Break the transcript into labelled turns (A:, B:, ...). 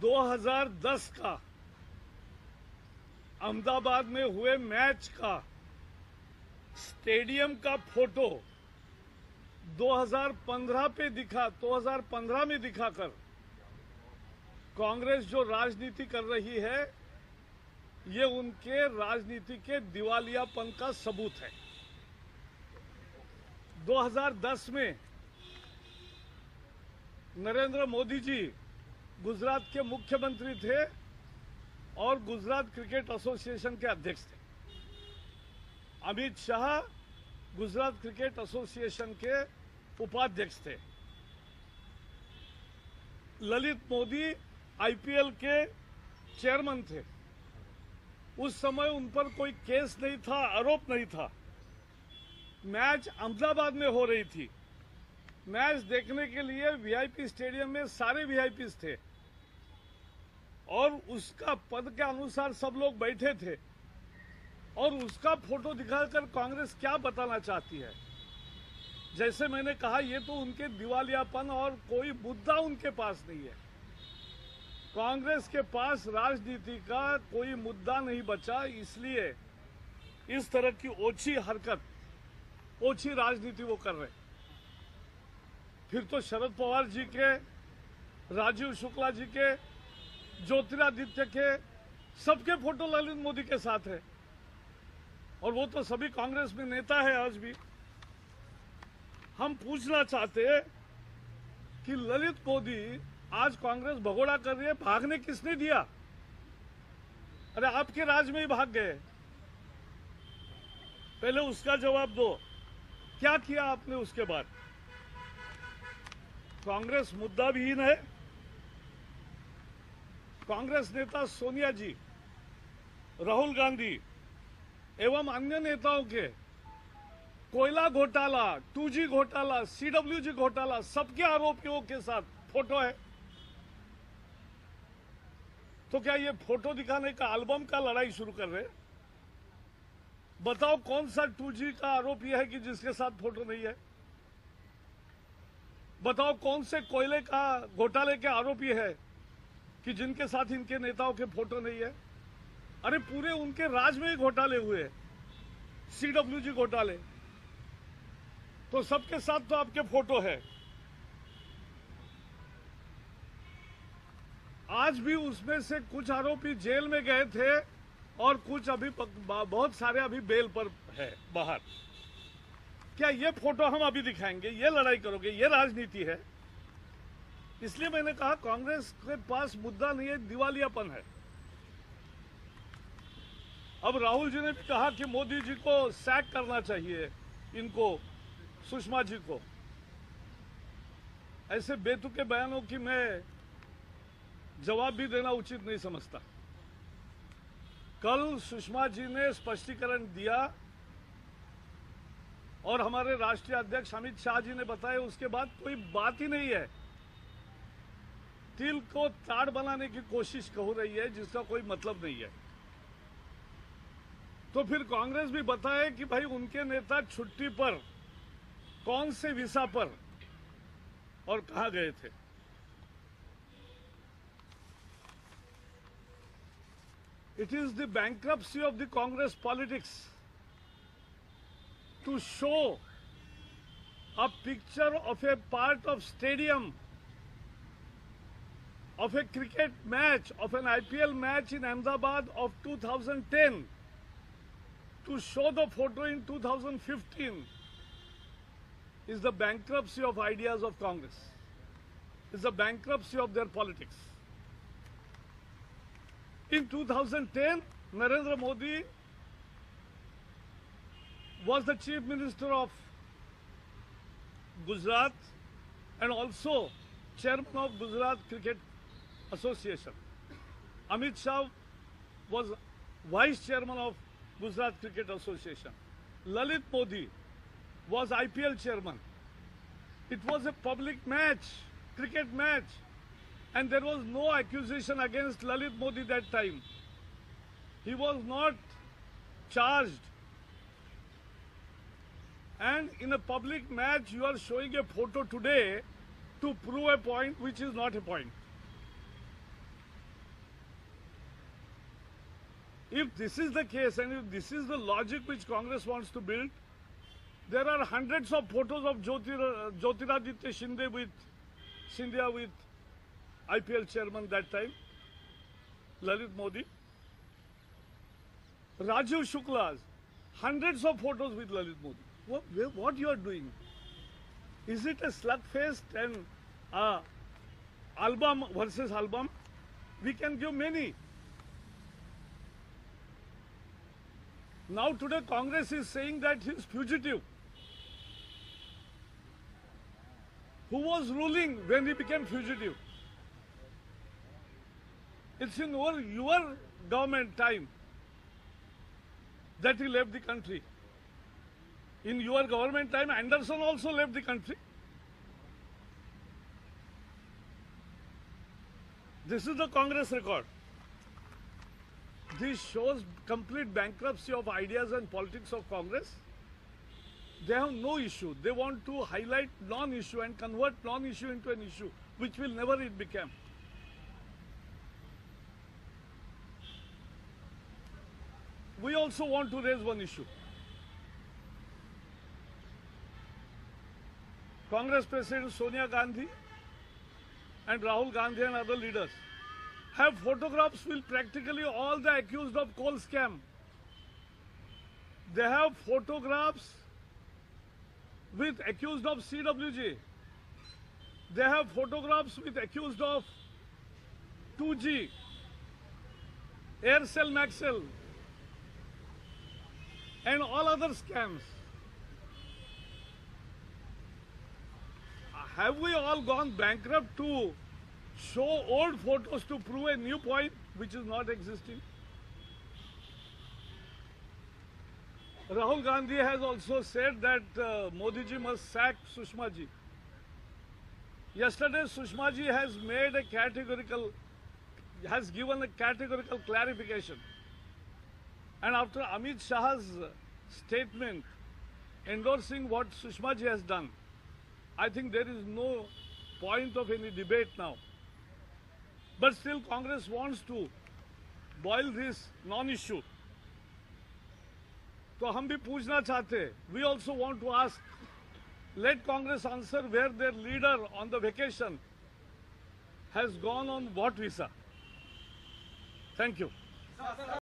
A: 2010 का अहमदाबाद में हुए मैच का स्टेडियम का फोटो 2015 में दिखाकर कांग्रेस जो राजनीति कर रही है, ये उनके राजनीति के दिवालियापन का सबूत है। 2010 में नरेंद्र मोदी जी गुजरात के मुख्यमंत्री थे और गुजरात क्रिकेट एसोसिएशन के अध्यक्ष थे। अमित शाह गुजरात क्रिकेट एसोसिएशन के उपाध्यक्ष थे। ललित मोदी आईपीएल के चेयरमैन थे। उस समय उन पर कोई केस नहीं था, आरोप नहीं था। मैच अहमदाबाद में हो रही थी। मैच देखने के लिए वीआईपी स्टेडियम में सारे वीआईपीज थे और उसका पद के अनुसार सब लोग बैठे थे और उसका फोटो दिखाकर कांग्रेस क्या बताना चाहती है। जैसे मैंने कहा, ये तो उनके दिवालियापन और कोई मुद्दा उनके पास नहीं है। कांग्रेस के पास राजनीति का कोई मुद्दा नहीं बचा, इसलिए इस तरह की ओछी हरकत, ओछी राजनीति वो कर रहे। फिर तो शरद पवार जी के, राजीव शुक्ला जी के, ज्योतिरादित्य के, सबके फोटो ललित मोदी के साथ है और वो तो सभी कांग्रेस में नेता है आज भी। हम पूछना चाहते कि ललित मोदी आज कांग्रेस भगोड़ा कर रही है, भागने किसने दिया? अरे आपके राज में ही भाग गए। पहले उसका जवाब दो, क्या किया आपने उसके बाद? कांग्रेस मुद्दा विहीन है। कांग्रेस नेता सोनिया जी, राहुल गांधी एवं अन्य नेताओं के कोयला घोटाला, 2G घोटाला, CWG घोटाला, सबके आरोपियों के साथ फोटो है। तो क्या ये फोटो दिखाने का एल्बम का लड़ाई शुरू कर रहे? बताओ कौन सा 2G का आरोपी है कि जिसके साथ फोटो नहीं है? बताओ कौन से कोयले का घोटाले के आरोपी है कि जिनके साथ इनके नेताओं के फोटो नहीं है? अरे पूरे उनके राज में ही घोटाले हुए, CWG घोटाले, तो सबके साथ तो आपके फोटो है। आज भी उसमें से कुछ आरोपी जेल में गए थे और कुछ अभी बहुत सारे अभी बेल पर है बाहर। क्या ये फोटो हम अभी दिखाएंगे? ये लड़ाई करोगे? ये राजनीति है? इसलिए मैंने कहा कांग्रेस के पास मुद्दा नहीं है, दिवालियापन है। अब राहुल जी ने भी कहा कि मोदी जी को सैक करना चाहिए, इनको, सुषमा जी को। ऐसे बेतुके बयानों की मैं जवाब भी देना उचित नहीं समझता। कल सुषमा जी ने स्पष्टीकरण दिया और हमारे राष्ट्रीय अध्यक्ष अमित शाह जी ने बताया, उसके बाद कोई बात ही नहीं है। तिल को ताड़ बनाने की कोशिश हो रही है जिसका कोई मतलब नहीं है। तो फिर कांग्रेस भी बताए कि भाई उनके नेता छुट्टी पर, कौन से वीसा पर और कहां गए थे। It is the bankruptcy of the Congress politics to show a picture of a part of stadium, of a cricket match, of an IPL match in Ahmedabad of 2010, to show the photo in 2015 is the bankruptcy of ideas of Congress. It's the bankruptcy of their politics. In 2010, Narendra Modi was the Chief Minister of Gujarat and also Chairman of Gujarat Cricket Association. Amit Shah was Vice Chairman of Gujarat Cricket Association. Lalit Modi was IPL Chairman. It was a public match, cricket match. And there was no accusation against Lalit Modi that time. He was not charged. And in a public match, you are showing a photo today to prove a point which is not a point. If this is the case and if this is the logic which Congress wants to build, there are hundreds of photos of Jyotiraditya Scindia with IPL chairman that time, Lalit Modi. Rajiv Shukla's, hundreds of photos with Lalit Modi. What you are doing? Is it a slugfest and album versus album? We can give many. Now today Congress is saying that he is fugitive. Who was ruling when he became fugitive? It's in your government time that he left the country. In your government time, Anderson also left the country. This is the Congress record. This shows complete bankruptcy of ideas and politics of Congress. They have no issue. They want to highlight non-issue and convert non-issue into an issue, which will never it become. We also want to raise one issue. Congress President Sonia Gandhi and Rahul Gandhi and other leaders have photographs with practically all the accused of coal scam. They have photographs with accused of CWG. They have photographs with accused of 2G, Aircel Maxell, and all other scams. Have we all gone bankrupt to show old photos to prove a new point which is not existing? Rahul Gandhi has also said that Modi ji must sack Sushma ji. Yesterday Sushma ji has given a categorical clarification. And after Amit Shah's statement endorsing what Sushma ji has done, I think there is no point of any debate now. But still Congress wants to boil this non-issue. तो हम भी पूछना चाहते, we also want to ask, let Congress answer where their leader on the vacation has gone on what visa. Thank you.